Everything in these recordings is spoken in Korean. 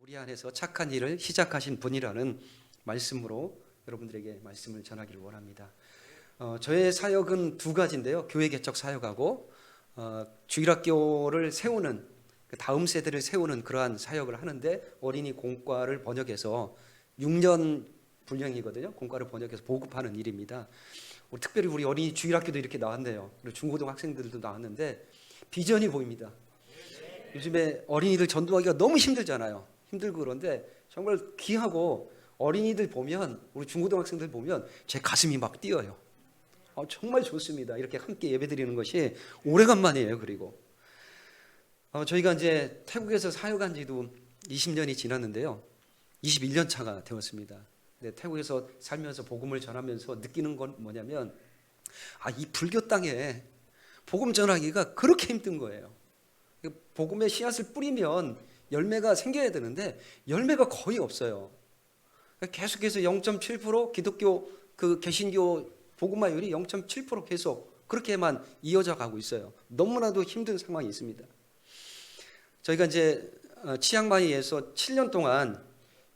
우리 안에서 착한 일을 시작하신 분이라는 말씀으로 여러분들에게 말씀을 전하기를 원합니다. 저의 사역은 두 가지인데요. 교회 개척 사역하고 주일학교를 세우는, 다음 세대를 세우는 그러한 사역을 하는데, 어린이 공과를 번역해서 6년 분량이거든요. 공과를 번역해서 보급하는 일입니다. 특별히 우리 어린이 주일학교도 이렇게 나왔네요. 그리고 중고등학생들도 나왔는데 비전이 보입니다. 요즘에 어린이들 전도하기가 너무 힘들잖아요. 힘들고 그런데 정말 귀하고, 어린이들 보면, 우리 중고등학생들 보면 제 가슴이 막 뛰어요. 정말 좋습니다. 이렇게 함께 예배드리는 것이 오래간만이에요. 그리고 저희가 이제 태국에서 사역한 지도 20년이 지났는데요. 21년 차가 되었습니다. 근데 태국에서 살면서 복음을 전하면서 느끼는 건 뭐냐면, 이 불교 땅에 복음 전하기가 그렇게 힘든 거예요. 복음의 씨앗을 뿌리면 열매가 생겨야 되는데 열매가 거의 없어요. 계속해서 0.7%, 기독교 개신교 복음화율이 0.7% 계속 그렇게만 이어져 가고 있어요. 너무나도 힘든 상황이 있습니다. 저희가 이제 치앙마이에서 7년 동안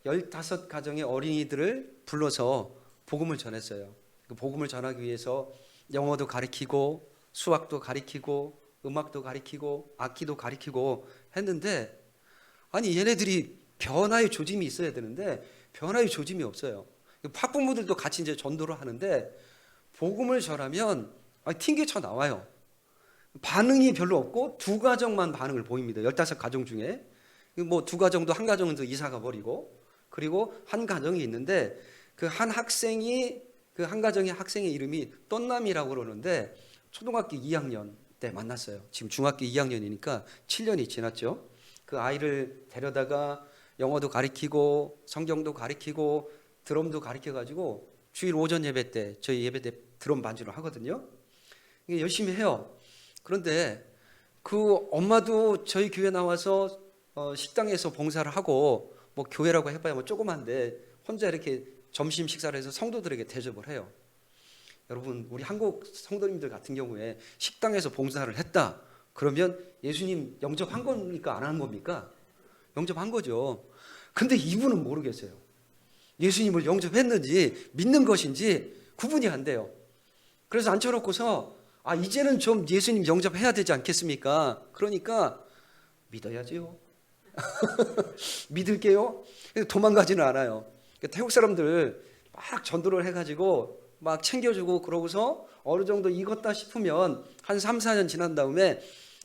15가정의 어린이들을 불러서 복음을 전했어요. 그 복음을 전하기 위해서 영어도 가르치고 수학도 가르치고 음악도 가르치고 악기도 가르치고 했는데, 얘네들이 변화의 조짐이 있어야 되는데 변화의 조짐이 없어요. 학부모들도 같이 이제 전도를 하는데 복음을 전하면 튕겨쳐 나와요. 반응이 별로 없고 두 가정만 반응을 보입니다. 15가정 중에 뭐 두 가정도 한 가정은 이사가 버리고, 그리고 한 가정이 있는데 그 한 학생이, 그 한 가정의 학생의 이름이 떤남이라고 그러는데 초등학교 2학년 때 만났어요. 지금 중학교 2학년이니까 7년이 지났죠. 그 아이를 데려다가 영어도 가르치고 성경도 가르치고 드럼도 가르쳐가지고 주일 오전 예배 때, 저희 예배 때 드럼 반주를 하거든요. 이게 열심히 해요. 그런데 그 엄마도 저희 교회 나와서 식당에서 봉사를 하고, 뭐 교회라고 해봐야 뭐 조그만데 혼자 이렇게 점심 식사를 해서 성도들에게 대접을 해요. 여러분, 우리 한국 성도님들 같은 경우에 식당에서 봉사를 했다 그러면 예수님 영접한 겁니까? 안 한 겁니까? 영접한 거죠. 근데 이분은 모르겠어요. 예수님을 영접했는지 믿는 것인지 구분이 안 돼요. 그래서 앉혀놓고서 이제는 좀 예수님 영접해야 되지 않겠습니까? 그러니까 믿어야지요. 믿을게요. 도망가지는 않아요. 태국 사람들 막 전도를 해가지고 막 챙겨주고, 그러고서 어느 정도 익었다 싶으면 한 3, 4년 지난 다음에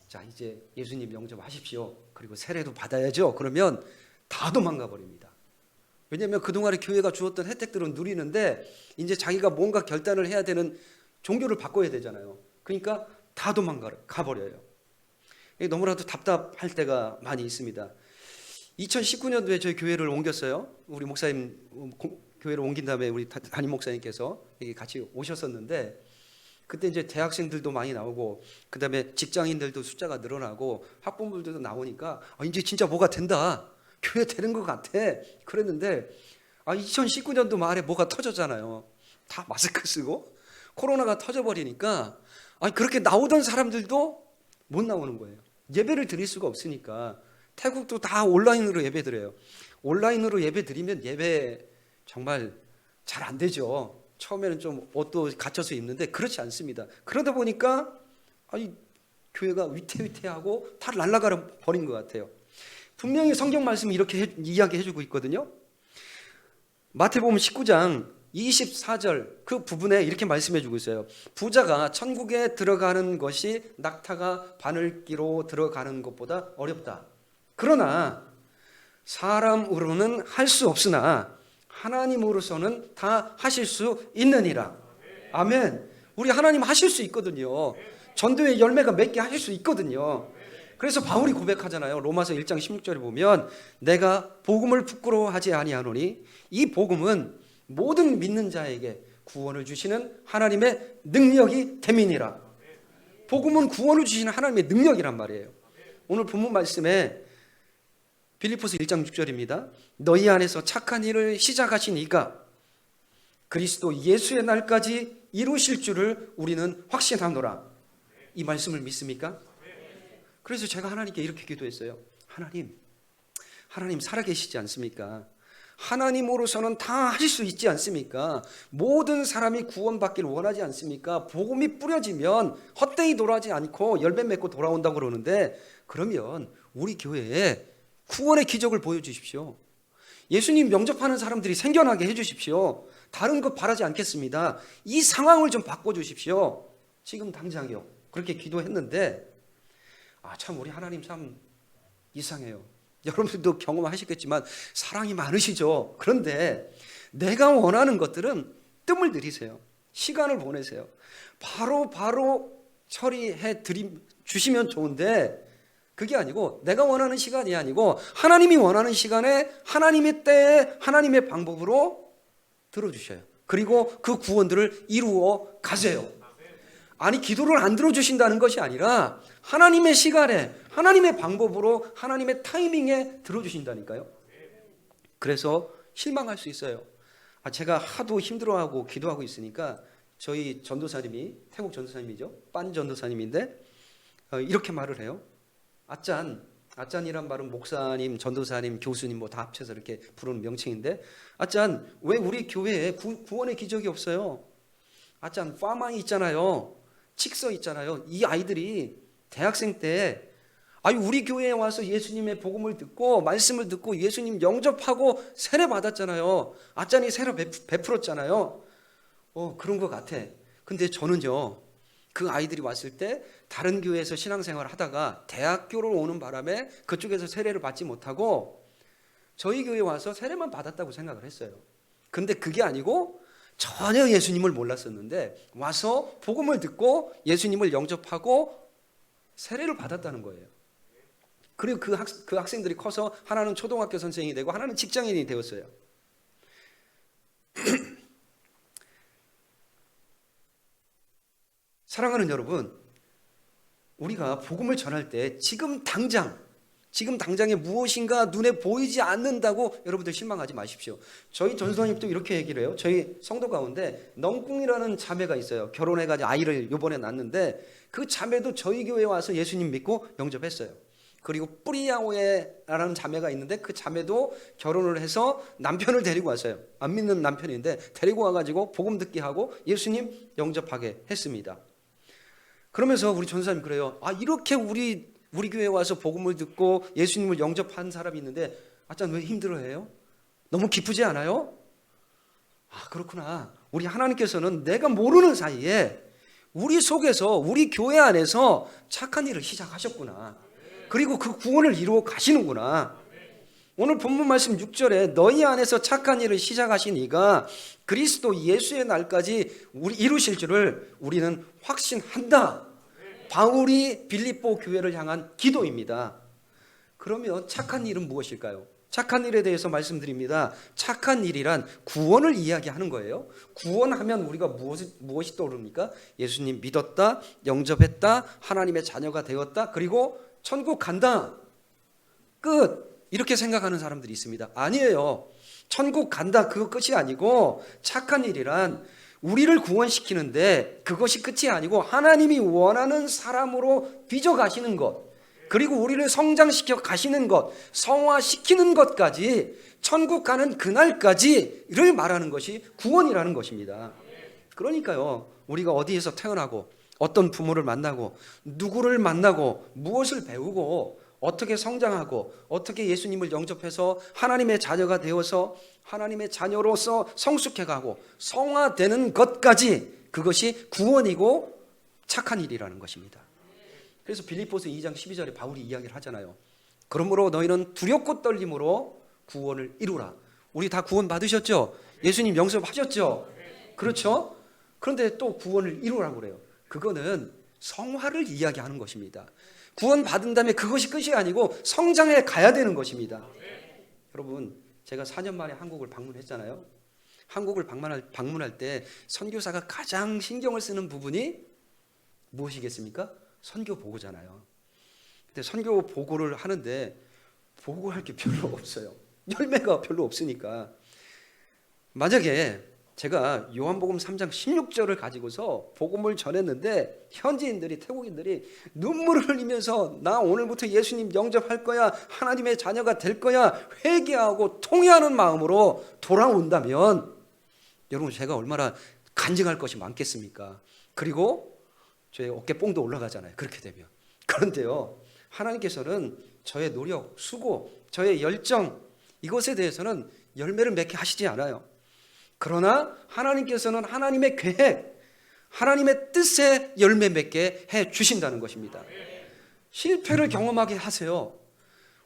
자, 이제 예수님 영접하십시오. 그리고 세례도 받아야죠. 그러면 다 도망가 버립니다. 왜냐하면 그동안에 교회가 주었던 혜택들은 누리는데 이제 자기가 뭔가 결단을 해야 되는, 종교를 바꿔야 되잖아요. 그러니까 다 도망가 버려요. 너무나도 답답할 때가 많이 있습니다. 2019년도에 저희 교회를 옮겼어요. 우리 목사님 교회를 옮긴 다음에 우리 담임 목사님께서 같이 오셨었는데, 그때 이제 대학생들도 많이 나오고, 그 다음에 직장인들도 숫자가 늘어나고 학부모들도 나오니까 이제 진짜 뭐가 된다, 교회 되는 것 같아 그랬는데 2019년도 말에 뭐가 터졌잖아요. 다 마스크 쓰고 코로나가 터져버리니까 그렇게 나오던 사람들도 못 나오는 거예요. 예배를 드릴 수가 없으니까. 태국도 다 온라인으로 예배 드려요. 온라인으로 예배 드리면 예배 정말 잘 안 되죠. 처음에는 좀 옷도 갖춰서 입는데 그렇지 않습니다. 그러다 보니까 교회가 위태위태하고 다 날아가 버린 것 같아요. 분명히 성경 말씀이 이렇게 이야기해주고 있거든요. 마태복음 19장 24절 그 부분에 이렇게 말씀해주고 있어요. 부자가 천국에 들어가는 것이 낙타가 바늘기로 들어가는 것보다 어렵다. 그러나 사람으로는 할 수 없으나 하나님으로서는 다 하실 수 있느니라. 아멘. 우리 하나님 하실 수 있거든요. 전도의 열매가 맺게 하실 수 있거든요. 그래서 바울이 고백하잖아요. 로마서 1장 16절에 보면 내가 복음을 부끄러워하지 아니하노니 이 복음은 모든 믿는 자에게 구원을 주시는 하나님의 능력이 됨이니라. 복음은 구원을 주시는 하나님의 능력이란 말이에요. 오늘 본문 말씀에 빌립보서 1장 6절입니다. 너희 안에서 착한 일을 시작하신 이가 그리스도 예수의 날까지 이루실 줄을 우리는 확신하노라. 이 말씀을 믿습니까? 그래서 제가 하나님께 이렇게 기도했어요. 하나님, 하나님 살아계시지 않습니까? 하나님으로서는 다 하실 수 있지 않습니까? 모든 사람이 구원받기를 원하지 않습니까? 복음이 뿌려지면 헛되이 돌아가지 않고 열매 맺고 돌아온다고 그러는데, 그러면 우리 교회에 구원의 기적을 보여주십시오. 예수님 영접하는 사람들이 생겨나게 해주십시오. 다른 것 바라지 않겠습니다. 이 상황을 좀 바꿔주십시오. 지금 당장요. 그렇게 기도했는데, 참 우리 하나님 참 이상해요. 여러분들도 경험하시겠지만 사랑이 많으시죠. 그런데 내가 원하는 것들은 뜸을 들이세요. 시간을 보내세요. 바로 처리해 주시면 좋은데, 그게 아니고 내가 원하는 시간이 아니고 하나님이 원하는 시간에 하나님의 때에 하나님의 방법으로 들어주셔요. 그리고 그 구원들을 이루어 가세요. 아니, 기도를 안 들어주신다는 것이 아니라 하나님의 시간에 하나님의 방법으로 하나님의 타이밍에 들어주신다니까요. 그래서 실망할 수 있어요. 제가 하도 힘들어하고 기도하고 있으니까 저희 전도사님이, 태국 전도사님이죠, 빤 전도사님인데 이렇게 말을 해요. 아짠이란 말은 목사님, 전도사님, 교수님 뭐 다 합쳐서 이렇게 부르는 명칭인데, 아짠, 왜 우리 교회에 구원의 기적이 없어요? 아짠, 파마이 있잖아요, 칙서 있잖아요. 이 아이들이 대학생 때 우리 교회에 와서 예수님의 복음을 듣고 말씀을 듣고 예수님 영접하고 세례 받았잖아요. 아짠이 세례 베풀었잖아요. 그런 것 같아. 근데 저는요, 그 아이들이 왔을 때 다른 교회에서 신앙생활을 하다가 대학교를 오는 바람에 그쪽에서 세례를 받지 못하고 저희 교회에 와서 세례만 받았다고 생각을 했어요. 근데 그게 아니고 전혀 예수님을 몰랐었는데 와서 복음을 듣고 예수님을 영접하고 세례를 받았다는 거예요. 그리고 그 학생들이 커서 하나는 초등학교 선생님이 되고 하나는 직장인이 되었어요. 사랑하는 여러분, 우리가 복음을 전할 때 지금 당장에 무엇인가 눈에 보이지 않는다고 여러분들 실망하지 마십시오. 저희 전도사님도 이렇게 얘기를 해요. 저희 성도 가운데 넝꿍이라는 자매가 있어요. 결혼해가지고 아이를 이번에 낳았는데 그 자매도 저희 교회에 와서 예수님 믿고 영접했어요. 그리고 뿌리야오에라는 자매가 있는데 그 자매도 결혼을 해서 남편을 데리고 왔어요. 안 믿는 남편인데 데리고 와가지고 복음 듣게 하고 예수님 영접하게 했습니다. 그러면서 우리 전도사님 그래요. 이렇게 우리 교회에 와서 복음을 듣고 예수님을 영접한 사람이 있는데 아짠 왜 힘들어해요? 너무 기쁘지 않아요? 그렇구나. 우리 하나님께서는 내가 모르는 사이에 우리 속에서 우리 교회 안에서 착한 일을 시작하셨구나. 그리고 그 구원을 이루어 가시는구나. 오늘 본문 말씀 6절에 너희 안에서 착한 일을 시작하신 이가 그리스도 예수의 날까지 이루실 줄을 우리는 확신한다. 바울이 빌립보 교회를 향한 기도입니다. 그러면 착한 일은 무엇일까요? 착한 일에 대해서 말씀드립니다. 착한 일이란 구원을 이야기하는 거예요. 구원하면 우리가 무엇이 떠오릅니까? 예수님 믿었다, 영접했다, 하나님의 자녀가 되었다, 그리고 천국 간다. 끝. 이렇게 생각하는 사람들이 있습니다. 아니에요. 천국 간다 그거 끝이 아니고 착한 일이란 우리를 구원시키는데 그것이 끝이 아니고 하나님이 원하는 사람으로 빚어가시는 것, 그리고 우리를 성장시켜 가시는 것, 성화시키는 것까지, 천국 가는 그날까지를 말하는 것이 구원이라는 것입니다. 그러니까요, 우리가 어디에서 태어나고 어떤 부모를 만나고 누구를 만나고 무엇을 배우고 어떻게 성장하고 어떻게 예수님을 영접해서 하나님의 자녀가 되어서 하나님의 자녀로서 성숙해가고 성화되는 것까지, 그것이 구원이고 착한 일이라는 것입니다. 그래서 빌립보서 2장 12절에 바울이 이야기를 하잖아요. 그러므로 너희는 두렵고 떨림으로 구원을 이루라. 우리 다 구원 받으셨죠? 예수님 영접하셨죠? 그렇죠? 그런데 또 구원을 이루라고 그래요. 그거는 성화를 이야기하는 것입니다. 구원 받은 다음에 그것이 끝이 아니고 성장해 가야 되는 것입니다. 여러분, 제가 4년 만에 한국을 방문했잖아요. 한국을 방문할 때 선교사가 가장 신경을 쓰는 부분이 무엇이겠습니까? 선교 보고잖아요. 근데 선교 보고를 하는데 보고할 게 별로 없어요. 열매가 별로 없으니까. 만약에 제가 요한복음 3장 16절을 가지고서 복음을 전했는데 현지인들이, 태국인들이 눈물을 흘리면서 나 오늘부터 예수님 영접할 거야, 하나님의 자녀가 될 거야, 회개하고 통회하는 마음으로 돌아온다면 여러분, 제가 얼마나 간증할 것이 많겠습니까? 그리고 저의 어깨뽕도 올라가잖아요, 그렇게 되면. 그런데요, 하나님께서는 저의 노력, 수고, 저의 열정, 이것에 대해서는 열매를 맺게 하시지 않아요. 그러나 하나님께서는 하나님의 계획, 하나님의 뜻에 열매 맺게 해 주신다는 것입니다. 실패를 경험하게 하세요.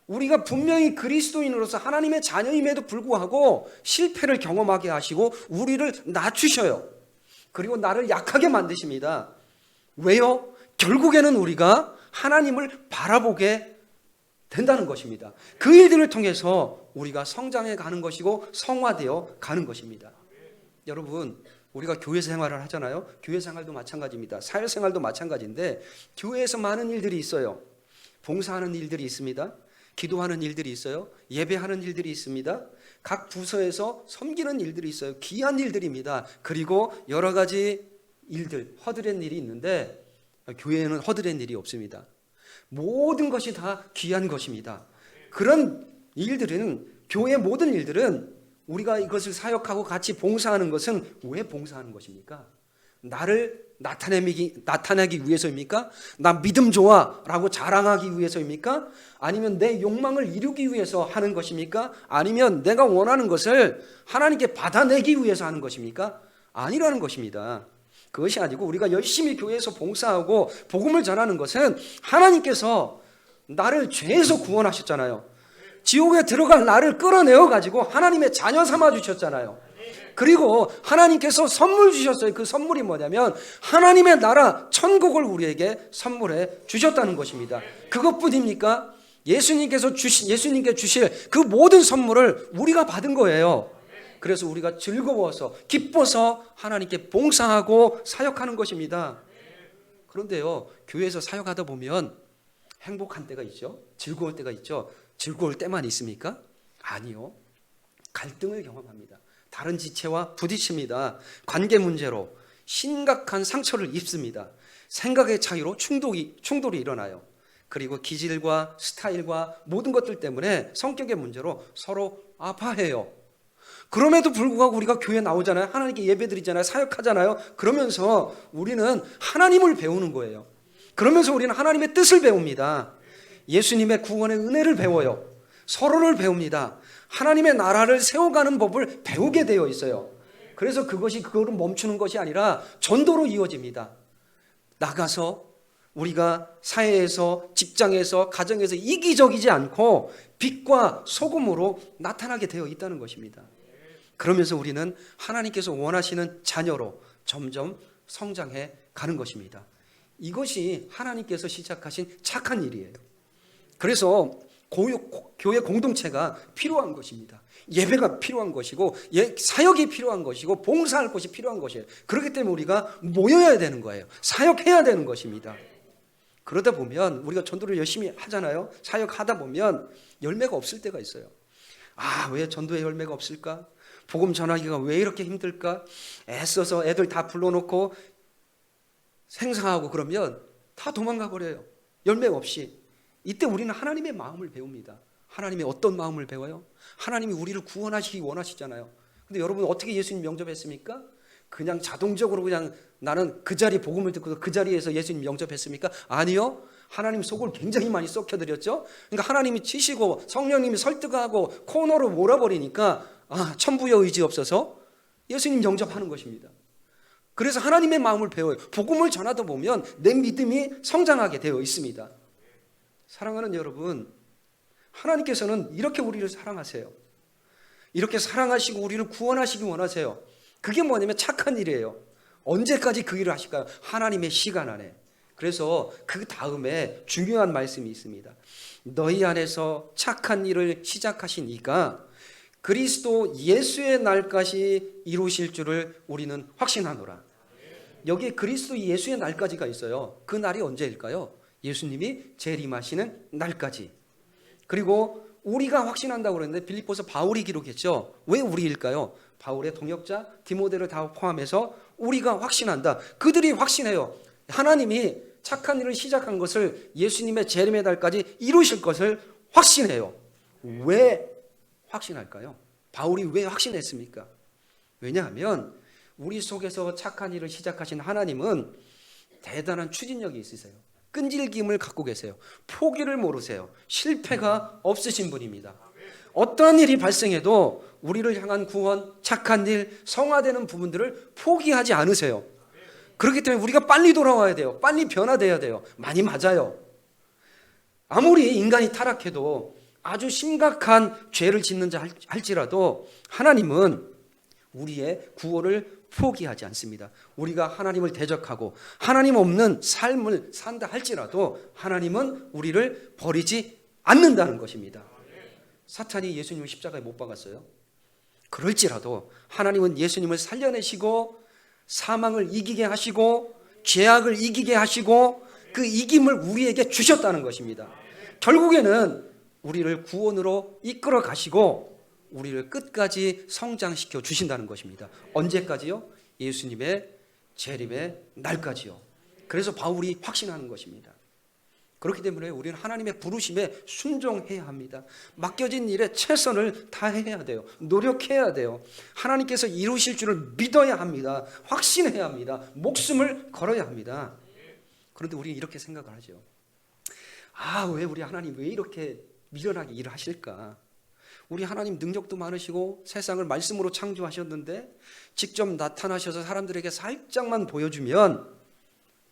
우리가 분명히 그리스도인으로서 하나님의 자녀임에도 불구하고 실패를 경험하게 하시고 우리를 낮추셔요. 그리고 나를 약하게 만드십니다. 왜요? 결국에는 우리가 하나님을 바라보게 된다는 것입니다. 그 일들을 통해서 우리가 성장해 가는 것이고 성화되어 가는 것입니다. 여러분, 우리가 교회 생활을 하잖아요. 교회 생활도 마찬가지입니다. 사회생활도 마찬가지인데 교회에서 많은 일들이 있어요. 봉사하는 일들이 있습니다. 기도하는 일들이 있어요. 예배하는 일들이 있습니다. 각 부서에서 섬기는 일들이 있어요. 귀한 일들입니다. 그리고 여러 가지 일들, 허드렛 일이 있는데 교회에는 허드렛 일이 없습니다. 모든 것이 다 귀한 것입니다. 그런 일들은, 교회의 모든 일들은 우리가 이것을 사역하고 같이 봉사하는 것은 왜 봉사하는 것입니까? 나를 나타내기 위해서입니까? 나 믿음 좋아 라고 자랑하기 위해서입니까? 아니면 내 욕망을 이루기 위해서 하는 것입니까? 아니면 내가 원하는 것을 하나님께 받아내기 위해서 하는 것입니까? 아니라는 것입니다. 그것이 아니고 우리가 열심히 교회에서 봉사하고 복음을 전하는 것은 하나님께서 나를 죄에서 구원하셨잖아요. 지옥에 들어갈 나를 끌어내어 가지고 하나님의 자녀 삼아 주셨잖아요. 그리고 하나님께서 선물 주셨어요. 그 선물이 뭐냐면 하나님의 나라 천국을 우리에게 선물해 주셨다는 것입니다. 그것뿐입니까? 예수님께 주실 그 모든 선물을 우리가 받은 거예요. 그래서 우리가 즐거워서 기뻐서 하나님께 봉사하고 사역하는 것입니다. 그런데요, 교회에서 사역하다 보면 행복한 때가 있죠. 즐거울 때가 있죠. 즐거울 때만 있습니까? 아니요. 갈등을 경험합니다. 다른 지체와 부딪힙니다. 관계 문제로 심각한 상처를 입습니다. 생각의 차이로 충돌이 일어나요. 그리고 기질과 스타일과 모든 것들 때문에 성격의 문제로 서로 아파해요. 그럼에도 불구하고 우리가 교회에 나오잖아요. 하나님께 예배드리잖아요. 사역하잖아요. 그러면서 우리는 하나님을 배우는 거예요. 그러면서 우리는 하나님의 뜻을 배웁니다. 예수님의 구원의 은혜를 배워요. 서로를 배웁니다. 하나님의 나라를 세워가는 법을 배우게 되어 있어요. 그래서 그거를 멈추는 것이 아니라 전도로 이어집니다. 나가서 우리가 사회에서, 직장에서, 가정에서 이기적이지 않고 빛과 소금으로 나타나게 되어 있다는 것입니다. 그러면서 우리는 하나님께서 원하시는 자녀로 점점 성장해 가는 것입니다. 이것이 하나님께서 시작하신 착한 일이에요. 그래서 교회 공동체가 필요한 것입니다. 예배가 필요한 것이고 사역이 필요한 것이고 봉사할 것이 필요한 것이에요. 그렇기 때문에 우리가 모여야 되는 거예요. 사역해야 되는 것입니다. 그러다 보면 우리가 전도를 열심히 하잖아요. 사역하다 보면 열매가 없을 때가 있어요. 왜 전도에 열매가 없을까? 복음 전하기가 왜 이렇게 힘들까? 애써서 애들 다 불러놓고 생사하고 그러면 다 도망가 버려요. 열매 없이. 이때 우리는 하나님의 마음을 배웁니다. 하나님의 어떤 마음을 배워요? 하나님이 우리를 구원하시기 원하시잖아요. 근데 여러분 어떻게 예수님 영접했습니까? 그냥 자동적으로 그냥 나는 그 자리 복음을 듣고 그 자리에서 예수님 영접했습니까? 아니요. 하나님 속을 굉장히 많이 썩혀드렸죠. 그러니까 하나님이 치시고 성령님이 설득하고 코너로 몰아버리니까 천부여 의지 없어서 예수님 영접하는 것입니다. 그래서 하나님의 마음을 배워요. 복음을 전하다 보면 내 믿음이 성장하게 되어 있습니다. 사랑하는 여러분, 하나님께서는 이렇게 우리를 사랑하세요. 이렇게 사랑하시고 우리를 구원하시기 원하세요. 그게 뭐냐면 착한 일이에요. 언제까지 그 일을 하실까요? 하나님의 시간 안에. 그래서 그 다음에 중요한 말씀이 있습니다. 너희 안에서 착한 일을 시작하신 이가 그리스도 예수의 날까지 이루실 줄을 우리는 확신하노라. 여기에 그리스도 예수의 날까지가 있어요. 그 날이 언제일까요? 예수님이 재림하시는 날까지. 그리고 우리가 확신한다고 그랬는데 빌립보서 바울이 기록했죠. 왜 우리일까요? 바울의 동역자 디모데를 다 포함해서 우리가 확신한다. 그들이 확신해요. 하나님이 착한 일을 시작한 것을 예수님의 재림의 달까지 이루실 것을 확신해요. 왜 확신할까요? 바울이 왜 확신했습니까? 왜냐하면 우리 속에서 착한 일을 시작하신 하나님은 대단한 추진력이 있으세요. 끈질김을 갖고 계세요. 포기를 모르세요. 실패가 없으신 분입니다. 어떠한 일이 발생해도 우리를 향한 구원, 착한 일, 성화되는 부분들을 포기하지 않으세요. 그렇기 때문에 우리가 빨리 돌아와야 돼요. 빨리 변화돼야 돼요. 많이 맞아요. 아무리 인간이 타락해도 아주 심각한 죄를 짓는 자 할지라도 하나님은 우리의 구원을 포기하지 않습니다. 우리가 하나님을 대적하고 하나님 없는 삶을 산다 할지라도 하나님은 우리를 버리지 않는다는 것입니다. 사탄이 예수님을 십자가에 못 박았어요. 그럴지라도 하나님은 예수님을 살려내시고 사망을 이기게 하시고 죄악을 이기게 하시고 그 이김을 우리에게 주셨다는 것입니다. 결국에는 우리를 구원으로 이끌어 가시고 우리를 끝까지 성장시켜 주신다는 것입니다. 언제까지요? 예수님의 재림의 날까지요. 그래서 바울이 확신하는 것입니다. 그렇기 때문에 우리는 하나님의 부르심에 순종해야 합니다. 맡겨진 일에 최선을 다해야 돼요. 노력해야 돼요. 하나님께서 이루실 줄을 믿어야 합니다. 확신해야 합니다. 목숨을 걸어야 합니다. 그런데 우리는 이렇게 생각을 하죠. 왜 우리 하나님 왜 이렇게 미련하게 일을 하실까? 우리 하나님 능력도 많으시고 세상을 말씀으로 창조하셨는데 직접 나타나셔서 사람들에게 살짝만 보여주면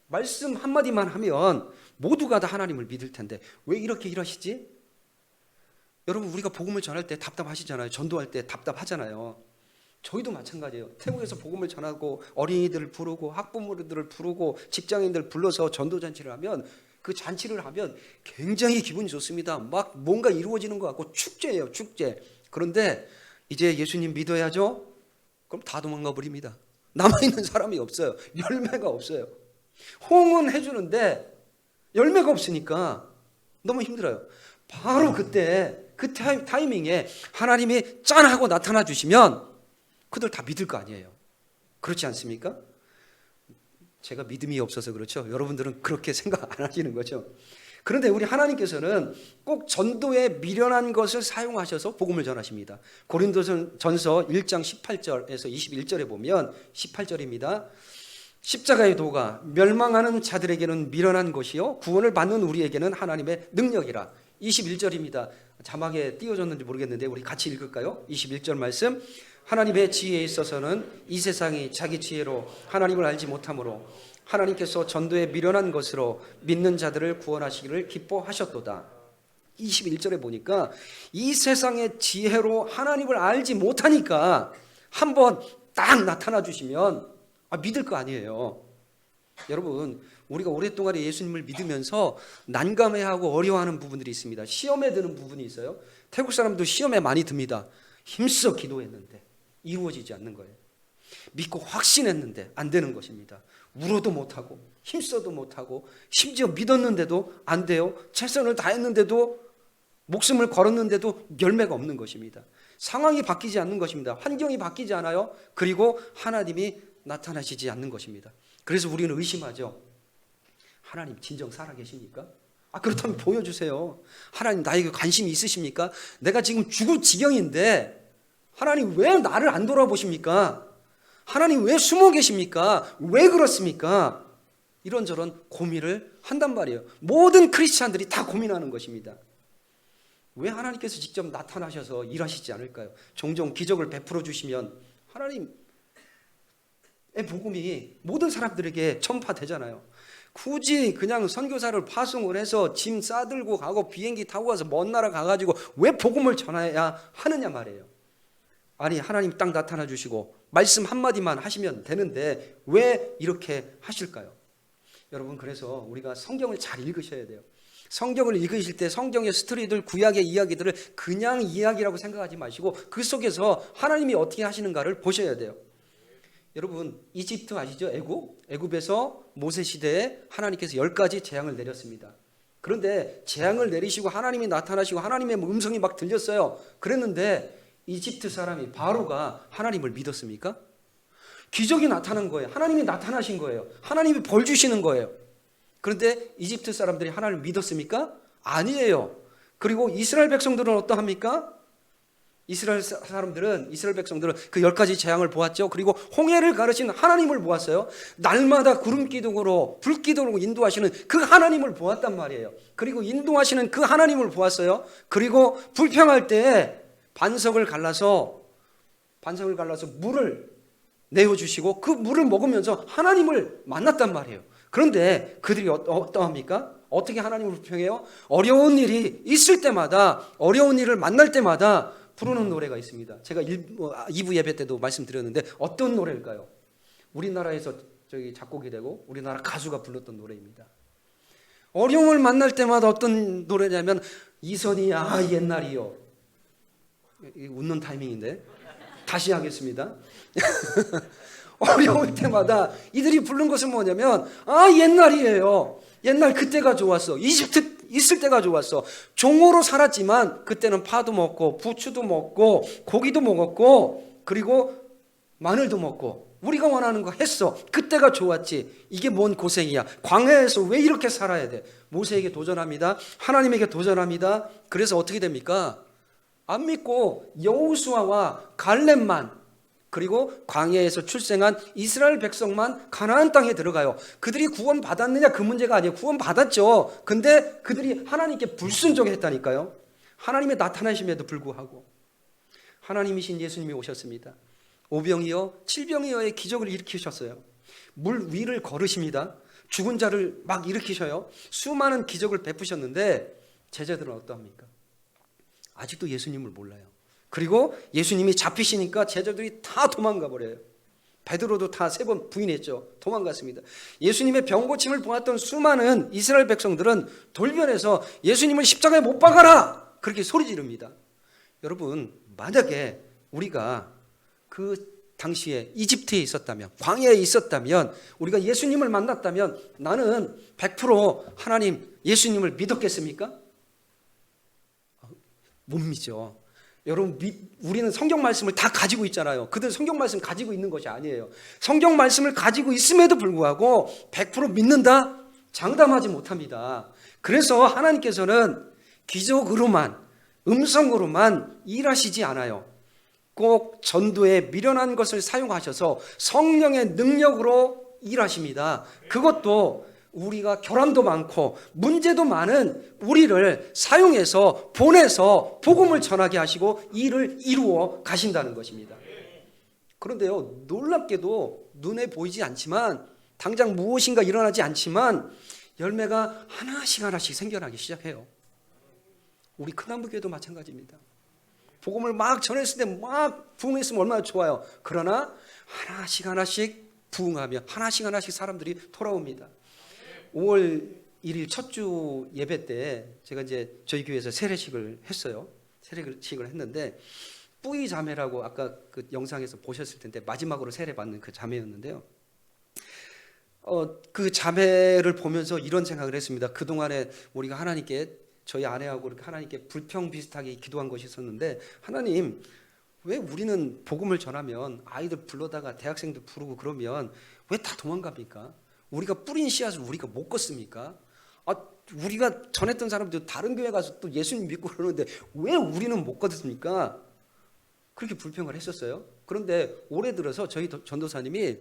말씀 한마디만 하면 모두가 다 하나님을 믿을 텐데 왜 이렇게 일하시지? 여러분 우리가 복음을 전할 때 답답하시잖아요. 전도할 때 답답하잖아요. 저희도 마찬가지예요. 태국에서 복음을 전하고 어린이들을 부르고 학부모들을 부르고 직장인들 불러서 전도잔치를 하면 그 잔치를 하면 굉장히 기분이 좋습니다. 막 뭔가 이루어지는 것 같고 축제예요, 축제. 그런데 이제 예수님 믿어야죠? 그럼 다 도망가 버립니다. 남아있는 사람이 없어요. 열매가 없어요. 호응은 해주는데 열매가 없으니까 너무 힘들어요. 바로 그때 그 타이밍에 하나님이 짠 하고 나타나 주시면 그들 다 믿을 거 아니에요. 그렇지 않습니까? 제가 믿음이 없어서 그렇죠. 여러분들은 그렇게 생각 안 하시는 거죠. 그런데 우리 하나님께서는 꼭 전도에 미련한 것을 사용하셔서 복음을 전하십니다. 고린도전서 1장 18절에서 21절에 보면 18절입니다. 십자가의 도가 멸망하는 자들에게는 미련한 것이요 구원을 받는 우리에게는 하나님의 능력이라. 21절입니다. 자막에 띄워졌는지 모르겠는데 우리 같이 읽을까요? 21절 말씀. 하나님의 지혜에 있어서는 이 세상이 자기 지혜로 하나님을 알지 못하므로 하나님께서 전도에 미련한 것으로 믿는 자들을 구원하시기를 기뻐하셨도다. 21절에 보니까 이 세상의 지혜로 하나님을 알지 못하니까 한번 딱 나타나 주시면 믿을 거 아니에요. 여러분 우리가 오랫동안 예수님을 믿으면서 난감해하고 어려워하는 부분들이 있습니다. 시험에 드는 부분이 있어요. 태국 사람도 시험에 많이 듭니다. 힘써 기도했는데 이루어지지 않는 거예요. 믿고 확신했는데 안 되는 것입니다. 울어도 못하고 힘써도 못하고 심지어 믿었는데도 안 돼요. 최선을 다했는데도 목숨을 걸었는데도 열매가 없는 것입니다. 상황이 바뀌지 않는 것입니다. 환경이 바뀌지 않아요. 그리고 하나님이 나타나시지 않는 것입니다. 그래서 우리는 의심하죠. 하나님 진정 살아계십니까? 그렇다면 보여주세요. 하나님 나에게 관심이 있으십니까? 내가 지금 죽을 지경인데 하나님 왜 나를 안 돌아보십니까? 하나님 왜 숨어 계십니까? 왜 그렇습니까? 이런저런 고민을 한단 말이에요. 모든 크리스찬들이 다 고민하는 것입니다. 왜 하나님께서 직접 나타나셔서 일하시지 않을까요? 종종 기적을 베풀어 주시면 하나님의 복음이 모든 사람들에게 전파되잖아요. 굳이 그냥 선교사를 파송을 해서 짐 싸들고 가고 비행기 타고 가서 먼 나라 가가지고 왜 복음을 전해야 하느냐 말이에요. 아니 하나님 딱 나타나 주시고 말씀 한마디만 하시면 되는데 왜 이렇게 하실까요? 여러분 그래서 우리가 성경을 잘 읽으셔야 돼요. 성경을 읽으실 때 성경의 스토리들 구약의 이야기들을 그냥 이야기라고 생각하지 마시고 그 속에서 하나님이 어떻게 하시는가를 보셔야 돼요. 여러분 이집트 아시죠? 애굽에서 모세 시대에 하나님께서 10가지 재앙을 내렸습니다. 그런데 재앙을 내리시고 하나님이 나타나시고 하나님의 음성이 막 들렸어요. 그랬는데 이집트 사람이 바로가 하나님을 믿었습니까? 기적이 나타난 거예요. 하나님이 나타나신 거예요. 하나님이 벌 주시는 거예요. 그런데 이집트 사람들이 하나님을 믿었습니까? 아니에요. 그리고 이스라엘 백성들은 어떠합니까? 이스라엘 백성들은 그 10가지 재앙을 보았죠. 그리고 홍해를 가르신 하나님을 보았어요. 날마다 구름 기둥으로 불 기둥으로 인도하시는 그 하나님을 보았단 말이에요. 그리고 인도하시는 그 하나님을 보았어요. 그리고 불평할 때 반석을 갈라서 물을 내어주시고 그 물을 먹으면서 하나님을 만났단 말이에요. 그런데 그들이 어떠합니까? 어떻게 하나님을 불평해요? 어려운 일이 있을 때마다, 어려운 일을 만날 때마다 부르는 노래가 있습니다. 제가 2부 예배 때도 말씀드렸는데 어떤 노래일까요? 우리나라에서 작곡이 되고 우리나라 가수가 불렀던 노래입니다. 어려움을 만날 때마다 어떤 노래냐면 이선희야 옛날이요. 웃는 타이밍인데 다시 하겠습니다. 어려울 때마다 이들이 부른 것은 뭐냐면 옛날이에요. 옛날 그때가 좋았어. 이집트 있을 때가 좋았어. 종으로 살았지만 그때는 파도 먹고 부추도 먹고 고기도 먹었고 그리고 마늘도 먹고 우리가 원하는 거 했어. 그때가 좋았지. 이게 뭔 고생이야. 광야에서 왜 이렇게 살아야 돼? 모세에게 도전합니다. 하나님에게 도전합니다. 그래서 어떻게 됩니까? 안 믿고 여호수아와 갈렙만 그리고 광야에서 출생한 이스라엘 백성만 가나안 땅에 들어가요. 그들이 구원 받았느냐 그 문제가 아니에요. 구원 받았죠. 근데 그들이 하나님께 불순종했다니까요. 하나님의 나타나심에도 불구하고 하나님이신 예수님이 오셨습니다. 오병이어 7병이어의 기적을 일으키셨어요. 물 위를 걸으십니다. 죽은 자를 막 일으키셔요. 수많은 기적을 베푸셨는데 제자들은 어떠합니까? 아직도 예수님을 몰라요. 그리고 예수님이 잡히시니까 제자들이 다 도망가 버려요. 베드로도 다 3번 부인했죠. 도망갔습니다. 예수님의 병 고침을 보았던 수많은 이스라엘 백성들은 돌변해서 예수님을 십자가에 못 박아라! 그렇게 소리 지릅니다. 여러분, 만약에 우리가 그 당시에 이집트에 있었다면, 광야에 있었다면, 우리가 예수님을 만났다면 나는 100% 하나님, 예수님을 믿었겠습니까? 못 믿죠. 여러분, 우리는 성경 말씀을 다 가지고 있잖아요. 그들 성경 말씀 가지고 있는 것이 아니에요. 성경 말씀을 가지고 있음에도 불구하고 100% 믿는다? 장담하지 못합니다. 그래서 하나님께서는 기적으로만, 음성으로만 일하시지 않아요. 꼭 전도에 미련한 것을 사용하셔서 성령의 능력으로 일하십니다. 그것도 우리가 결함도 많고 문제도 많은 우리를 사용해서 보내서 복음을 전하게 하시고 일을 이루어 가신다는 것입니다. 그런데요, 놀랍게도 눈에 보이지 않지만 당장 무엇인가 일어나지 않지만 열매가 하나씩 생겨나기 시작해요. 우리 큰나무교회도 마찬가지입니다. 복음을 막 전했을 때 막 부흥했으면 얼마나 좋아요. 그러나 하나씩 부흥하며 하나씩 사람들이 돌아옵니다. 5월 1일 첫 주 예배 때 제가 이제 저희 교회에서 세례식을 했어요. 세례식을 했는데 뿌이 자매라고 아까 그 영상에서 보셨을 텐데 마지막으로 세례받는 그 자매였는데요. 그 자매를 보면서 이런 생각을 했습니다. 그동안에 우리가 하나님께 저희 아내하고 이렇게 하나님께 불평 비슷하게 기도한 것이 있었는데 하나님 왜 우리는 복음을 전하면 아이들 불러다가 대학생들 부르고 그러면 왜 다 도망갑니까? 우리가 뿌린 씨앗을 우리가 못 걷습니까? 우리가 전했던 사람들 다른 교회 가서 또 예수님 믿고 그러는데 왜 우리는 못 걷습니까? 그렇게 불평을 했었어요. 그런데 올해 들어서 저희 전도사님이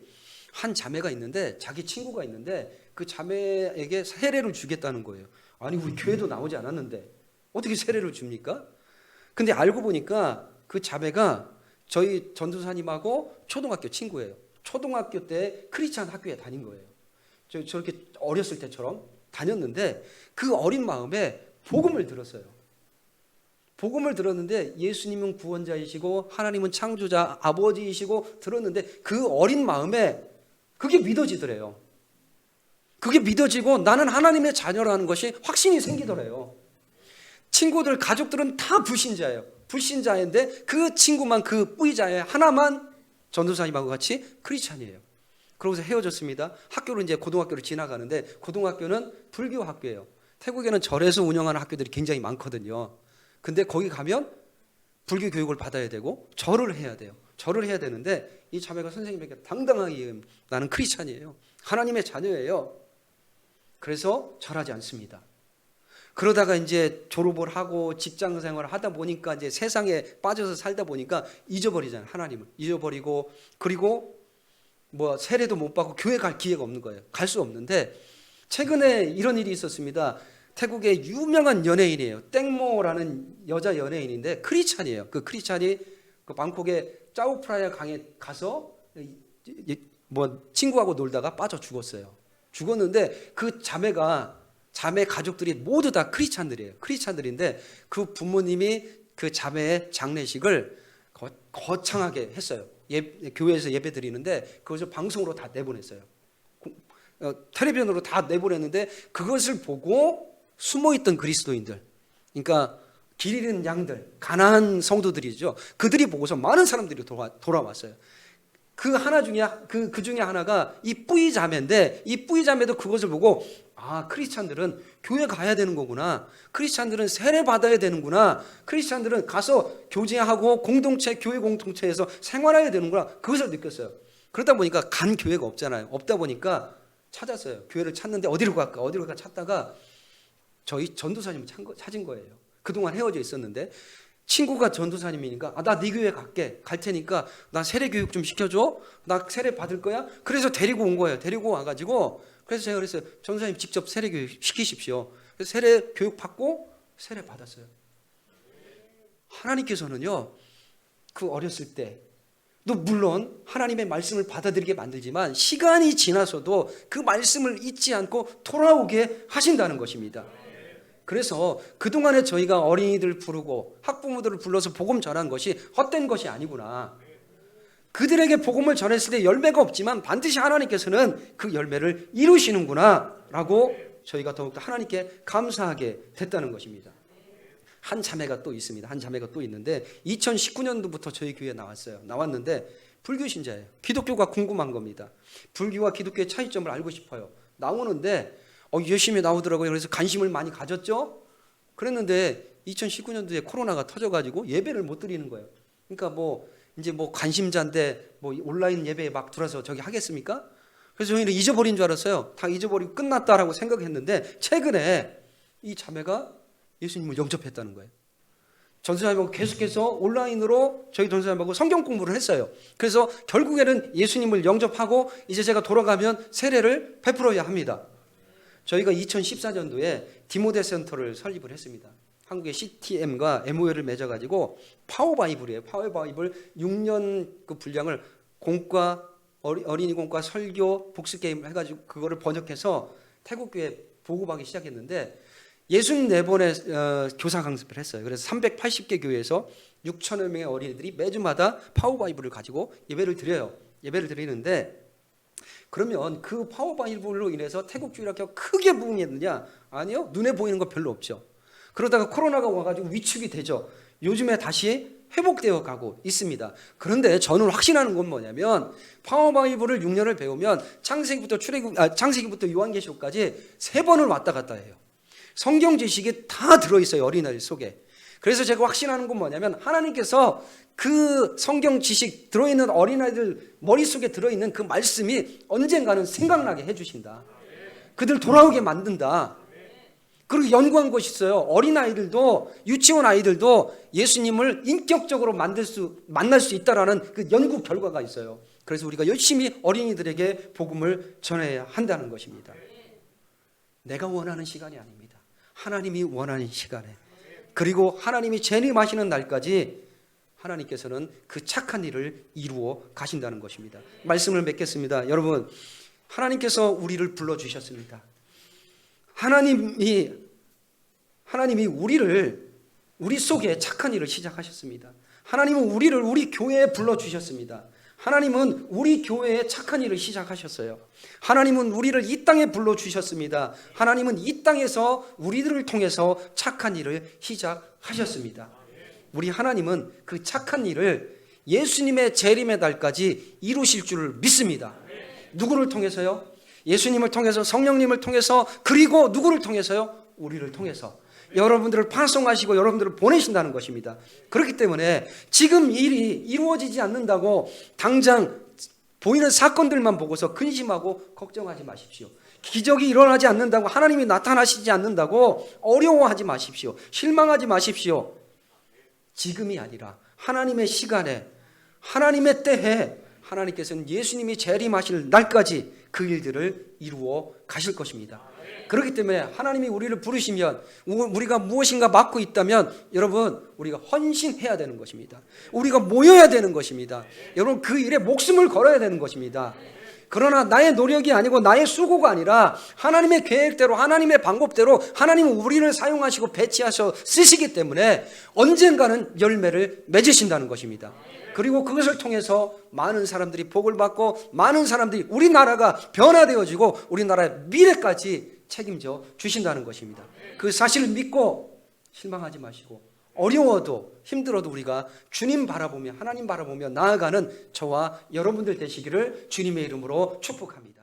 한 자매가 있는데 자기 친구가 있는데 그 자매에게 세례를 주겠다는 거예요. 아니 우리 교회도 나오지 않았는데 어떻게 세례를 줍니까? 근데 알고 보니까 그 자매가 저희 전도사님하고 초등학교 친구예요. 초등학교 때 크리스찬 학교에 다닌 거예요. 저렇게 어렸을 때처럼 다녔는데 그 어린 마음에 복음을 들었어요. 복음을 들었는데 예수님은 구원자이시고 하나님은 창조자 아버지이시고 들었는데 그 어린 마음에 그게 믿어지더래요. 그게 믿어지고 나는 하나님의 자녀라는 것이 확신이 생기더래요. 친구들 가족들은 다 불신자예요. 불신자인데 그 친구만 그 뿌이자에 하나만 전도사님하고 같이 크리스찬이에요. 그러고서 헤어졌습니다. 학교를 이제 고등학교를 지나가는데 고등학교는 불교 학교예요. 태국에는 절에서 운영하는 학교들이 굉장히 많거든요. 근데 거기 가면 불교 교육을 받아야 되고 절을 해야 돼요. 절을 해야 되는데 이 자매가 선생님에게 당당하게 나는 크리스찬이에요. 하나님의 자녀예요. 그래서 절하지 않습니다. 그러다가 이제 졸업을 하고 직장 생활을 하다 보니까 이제 세상에 빠져서 살다 보니까 잊어버리잖아요. 하나님을 잊어버리고, 그리고 뭐 세례도 못 받고 교회 갈 기회가 없는 거예요. 갈 수 없는데 최근에 이런 일이 있었습니다. 태국의 유명한 연예인이에요. 땡모라는 여자 연예인인데 크리스찬이에요. 그 크리스찬이 그 방콕의 짜오프라야 강에 가서 뭐 친구하고 놀다가 빠져 죽었어요. 죽었는데 그 자매 가족들이 모두 다 크리스찬들이에요. 크리스찬들인데 그 부모님이 그 자매의 장례식을 거창하게 했어요. 교회에서 예배 드리는데 그것을 방송으로 다 내보냈어요. 텔레비전으로 다 내보냈는데 그것을 보고 숨어있던 그리스도인들, 그러니까 길 잃은 양들, 가난한 성도들이죠. 그들이 보고서 많은 사람들이 돌아왔어요. 그 하나 중에 그 중에 하나가 이 뿌이 자매인데, 이 뿌이 자매도 그것을 보고 크리스찬들은 교회 가야 되는 거구나. 크리스찬들은 세례 받아야 되는구나. 크리스찬들은 가서 교제하고 교회 공동체에서 생활해야 되는구나. 그것을 느꼈어요. 그러다 보니까 간 교회가 없잖아요. 없다 보니까 찾았어요. 교회를 찾는데 어디로 갈까 찾다가 저희 전도사님을 찾은 거예요. 그동안 헤어져 있었는데 친구가 전도사님이니까 나 네 교회 갈 테니까 나 세례 교육 좀 시켜줘. 나 세례 받을 거야. 그래서 데리고 온 거예요. 데리고 와가지고 그래서 제가 그랬어요. 전도사님 직접 세례 교육 시키십시오. 그래서 세례 교육 받고 세례 받았어요. 하나님께서는요, 그 어렸을 때 또 물론 하나님의 말씀을 받아들이게 만들지만 시간이 지나서도 그 말씀을 잊지 않고 돌아오게 하신다는 것입니다. 그래서 그동안에 저희가 어린이들 부르고 학부모들을 불러서 복음 전한 것이 헛된 것이 아니구나. 그들에게 복음을 전했을 때 열매가 없지만 반드시 하나님께서는 그 열매를 이루시는구나 라고 저희가 더욱더 하나님께 감사하게 됐다는 것입니다. 한 자매가 또 있습니다. 한 자매가 또 있는데 2019년도부터 저희 교회에 나왔는데 불교 신자예요. 기독교가 궁금한 겁니다. 불교와 기독교의 차이점을 알고 싶어요. 나오는데 열심히 나오더라고요. 그래서 관심을 많이 가졌죠. 그랬는데 2019년도에 코로나가 터져가지고 예배를 못 드리는 거예요. 그러니까 이제 관심자인데 온라인 예배에 막 들어서 저기 하겠습니까? 그래서 저희는 잊어버린 줄 알았어요. 다 잊어버리고 끝났다라고 생각했는데 최근에 이 자매가 예수님을 영접했다는 거예요. 전도사님하고 계속해서 온라인으로 저희 전도사님하고 성경 공부를 했어요. 그래서 결국에는 예수님을 영접하고 이제 제가 돌아가면 세례를 베풀어야 합니다. 저희가 2014년도에 디모데 센터를 설립을 했습니다. 한국의 CTM과 MOU를 맺어가지고 파워바이블이에요. 파워바이블 6년 그 분량을 공과 어린이 공과 설교 복습 게임 해가지고 그거를 번역해서 태국교회 보급하기 시작했는데 64번의 교사 강습을 했어요. 그래서 380개 교회에서 6천여 명의 어린이들이 매주마다 파워바이블을 가지고 예배를 드려요. 예배를 드리는데 그러면 그 파워바이블로 인해서 태국 주일학교가 크게 부흥했느냐? 아니요. 눈에 보이는 거 별로 없죠. 그러다가 코로나가 와가지고 위축이 되죠. 요즘에 다시 회복되어 가고 있습니다. 그런데 저는 확신하는 건 뭐냐면 파워바이블을 6년을 배우면 창세기부터 요한계시록까지 3번을 왔다 갔다 해요. 성경 지식이 다 들어있어요. 어린아이들 속에. 그래서 제가 확신하는 건 뭐냐면 하나님께서 그 성경 지식 들어있는 어린아이들 머릿속에 들어있는 그 말씀이 언젠가는 생각나게 해주신다. 그들 돌아오게 만든다. 그리고 연구한 것이 있어요. 어린아이들도 유치원 아이들도 예수님을 인격적으로 만날 수 있다라는 그 연구 결과가 있어요. 그래서 우리가 열심히 어린이들에게 복음을 전해야 한다는 것입니다. 내가 원하는 시간이 아닙니다. 하나님이 원하는 시간에, 그리고 하나님이 재림하시는 날까지 하나님께서는 그 착한 일을 이루어 가신다는 것입니다. 말씀을 맺겠습니다. 여러분, 하나님께서 우리를 불러주셨습니다. 하나님이 우리 속에 착한 일을 시작하셨습니다. 하나님은 우리 교회에 불러주셨습니다. 하나님은 우리 교회에 착한 일을 시작하셨어요. 하나님은 우리를 이 땅에 불러주셨습니다. 하나님은 이 땅에서 우리들을 통해서 착한 일을 시작하셨습니다. 우리 하나님은 그 착한 일을 예수님의 재림의 날까지 이루실 줄을 믿습니다. 누구를 통해서요? 예수님을 통해서, 성령님을 통해서, 그리고 누구를 통해서요? 우리를 통해서 여러분들을 파송하시고 여러분들을 보내신다는 것입니다. 그렇기 때문에 지금 일이 이루어지지 않는다고 당장 보이는 사건들만 보고서 근심하고 걱정하지 마십시오. 기적이 일어나지 않는다고, 하나님이 나타나시지 않는다고 어려워하지 마십시오. 실망하지 마십시오. 지금이 아니라 하나님의 시간에, 하나님의 때에 하나님께서는 예수님이 재림하실 날까지 그 일들을 이루어 가실 것입니다. 그렇기 때문에 하나님이 우리를 부르시면, 우리가 무엇인가 맡고 있다면 여러분, 우리가 헌신해야 되는 것입니다. 우리가 모여야 되는 것입니다. 여러분, 그 일에 목숨을 걸어야 되는 것입니다. 그러나 나의 노력이 아니고 나의 수고가 아니라 하나님의 계획대로, 하나님의 방법대로 하나님은 우리를 사용하시고 배치하셔 쓰시기 때문에 언젠가는 열매를 맺으신다는 것입니다. 그리고 그것을 통해서 많은 사람들이 복을 받고 많은 사람들이, 우리나라가 변화되어지고 우리나라의 미래까지 책임져 주신다는 것입니다. 그 사실을 믿고 실망하지 마시고, 어려워도 힘들어도 우리가 주님 바라보며, 하나님 바라보며 나아가는 저와 여러분들 되시기를 주님의 이름으로 축복합니다.